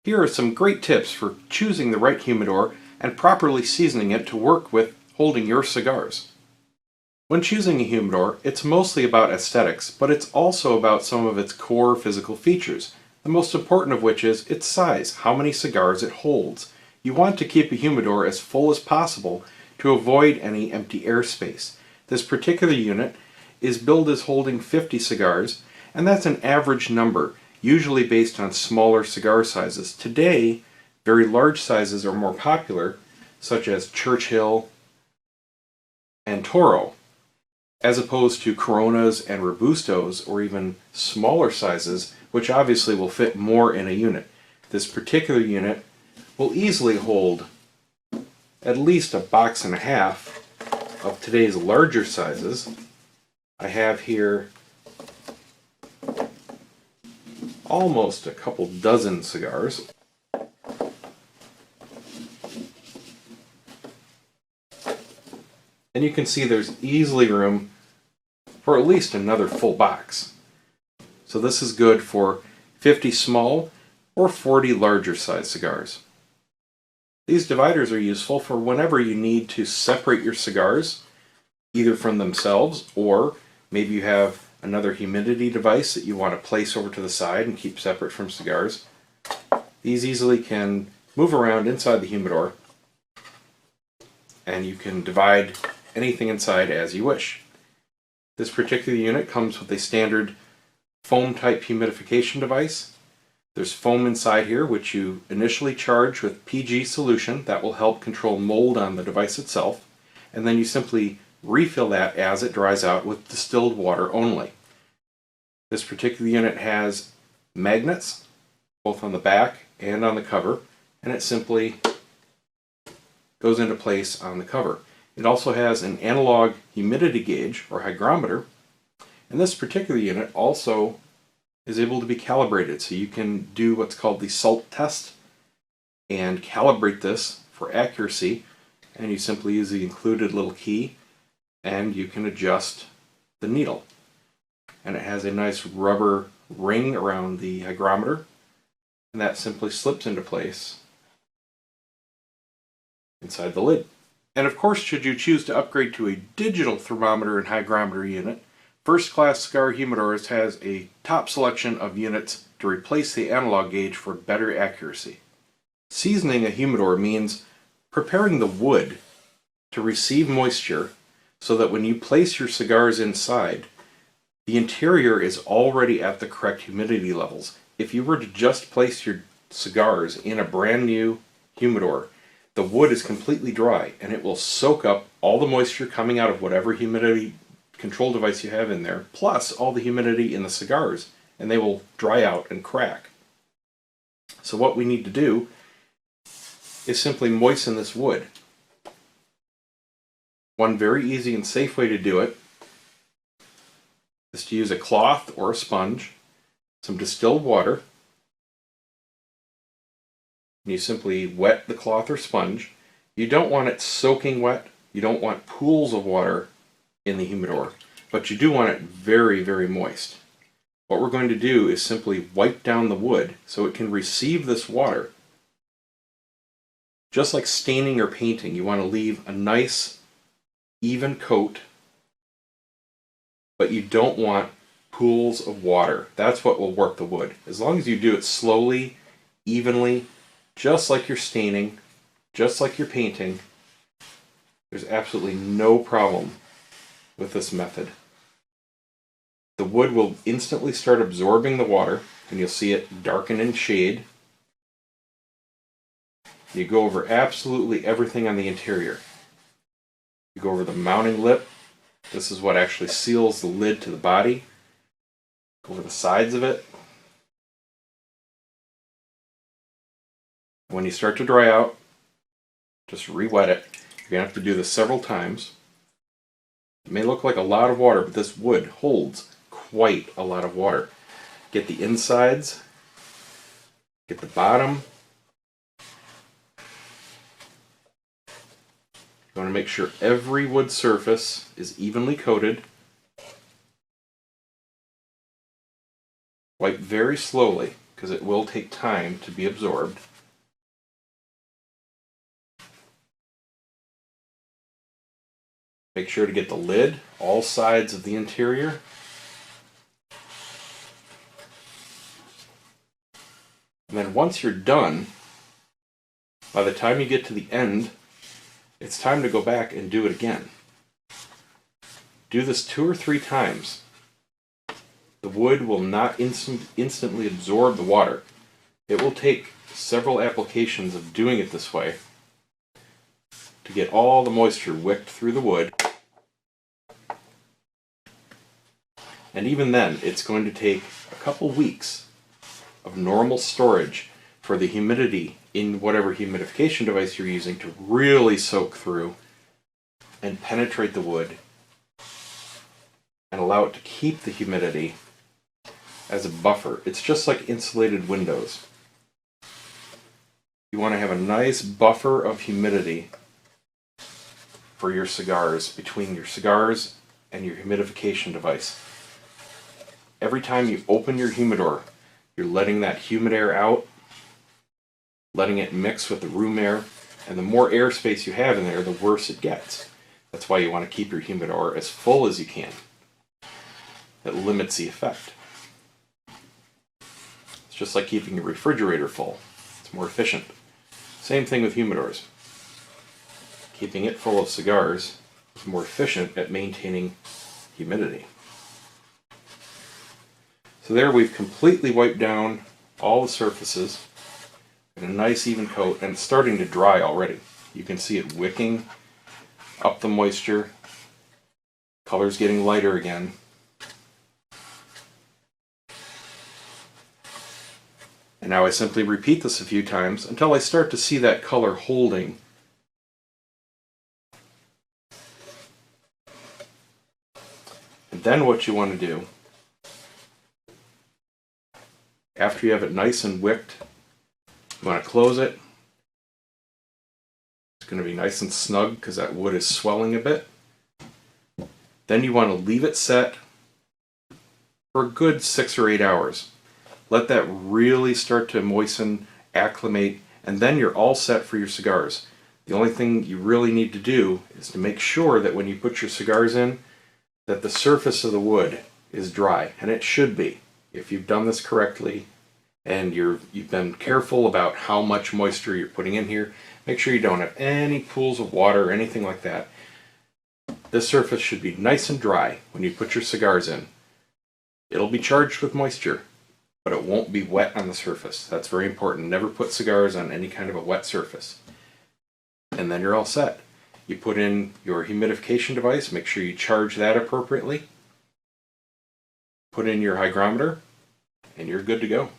Here are some great tips for choosing the right humidor and properly seasoning it to work with holding your cigars. When choosing a humidor, it's mostly about aesthetics, but it's also about some of its core physical features, the most important of which is its size, how many cigars it holds. You want to keep a humidor as full as possible to avoid any empty airspace. This particular unit is billed as holding 50 cigars, and that's an average number, usually based on smaller cigar sizes. Today, very large sizes are more popular, such as Churchill and Toro, as opposed to Coronas and Robustos, or even smaller sizes, which obviously will fit more in a unit. This particular unit will easily hold at least a box and a half of today's larger sizes. I have here almost a couple dozen cigars. And you can see there's easily room for at least another full box. So this is good for 50 small or 40 larger size cigars. These dividers are useful for whenever you need to separate your cigars, either from themselves, or maybe you have another humidity device that you want to place over to the side and keep separate from cigars. These easily can move around inside the humidor, and you can divide anything inside as you wish. This particular unit comes with a standard foam type humidification device. There's foam inside here which you initially charge with PG solution that will help control mold on the device itself, and then you simply refill that as it dries out with distilled water only. This particular unit has magnets both on the back and on the cover, and it simply goes into place on the cover. It also has an analog humidity gauge or hygrometer, and this particular unit also is able to be calibrated, so you can do what's called the salt test and calibrate this for accuracy, and you simply use the included little key and you can adjust the needle. And it has a nice rubber ring around the hygrometer, and that simply slips into place inside the lid. And of course, should you choose to upgrade to a digital thermometer and hygrometer unit, First Class Cigar Humidors has a top selection of units to replace the analog gauge for better accuracy. Seasoning a humidor means preparing the wood to receive moisture so that when you place your cigars inside, the interior is already at the correct humidity levels. If you were to just place your cigars in a brand new humidor, the wood is completely dry and it will soak up all the moisture coming out of whatever humidity control device you have in there, plus all the humidity in the cigars, and they will dry out and crack. So what we need to do is simply moisten this wood. One very easy and safe way to do it is to use a cloth or a sponge, some distilled water, and you simply wet the cloth or sponge. You don't want it soaking wet, you don't want pools of water in the humidor, but you do want it very, very moist. What we're going to do is simply wipe down the wood so it can receive this water. Just like staining or painting, you want to leave a nice, even coat, but you don't want pools of water. That's what will work the wood. As long as you do it slowly, evenly, just like you're staining, just like you're painting, there's absolutely no problem with this method. The wood will instantly start absorbing the water, and you'll see it darken in shade. You go over absolutely everything on the interior. You go over the mounting lip. This is what actually seals the lid to the body. Go over the sides of it. When you start to dry out, just re-wet it. You're going to have to do this several times. It may look like a lot of water, but this wood holds quite a lot of water. Get the insides, get the bottom. You want to make sure every wood surface is evenly coated. Wipe very slowly. because it will take time to be absorbed. Make sure to get the lid, all sides of the interior. And then once you're done, by the time you get to the end, it's time to go back and do it again. Do this 2 or 3 times. The wood will not instantly absorb the water. It will take several applications of doing it this way to get all the moisture wicked through the wood. And even then, it's going to take a couple weeks of normal storage for the humidity in whatever humidification device you're using to really soak through and penetrate the wood and allow it to keep the humidity as a buffer. It's just like insulated windows. You want to have a nice buffer of humidity for your cigars, between your cigars and your humidification device. Every time you open your humidor, you're letting that humid air out, letting it mix with the room air, and the more airspace you have in there, the worse it gets. That's why you want to keep your humidor as full as you can. That limits the effect. It's just like keeping your refrigerator full. It's more efficient. Same thing with humidors. Keeping it full of cigars is more efficient at maintaining humidity. So there we've completely wiped down all the surfaces and a nice even coat, and it's starting to dry already. You can see it wicking up the moisture. Color's getting lighter again. And now I simply repeat this a few times until I start to see that color holding. And then what you want to do, after you have it nice and wicked, you want to close it. It's going to be nice and snug because that wood is swelling a bit. Then you want to leave it set for a good 6 or 8 hours. Let that really start to moisten, acclimate, and then you're all set for your cigars. The only thing you really need to do is to make sure that when you put your cigars in, that the surface of the wood is dry, and it should be. If you've done this correctly and you've been careful about how much moisture you're putting in here, make sure you don't have any pools of water or anything like that. This surface should be nice and dry when you put your cigars in. It'll be charged with moisture, but it won't be wet on the surface. That's very important. Never put cigars on any kind of a wet surface. And then you're all set. You put in your humidification device, make sure you charge that appropriately. Put in your hygrometer, and you're good to go.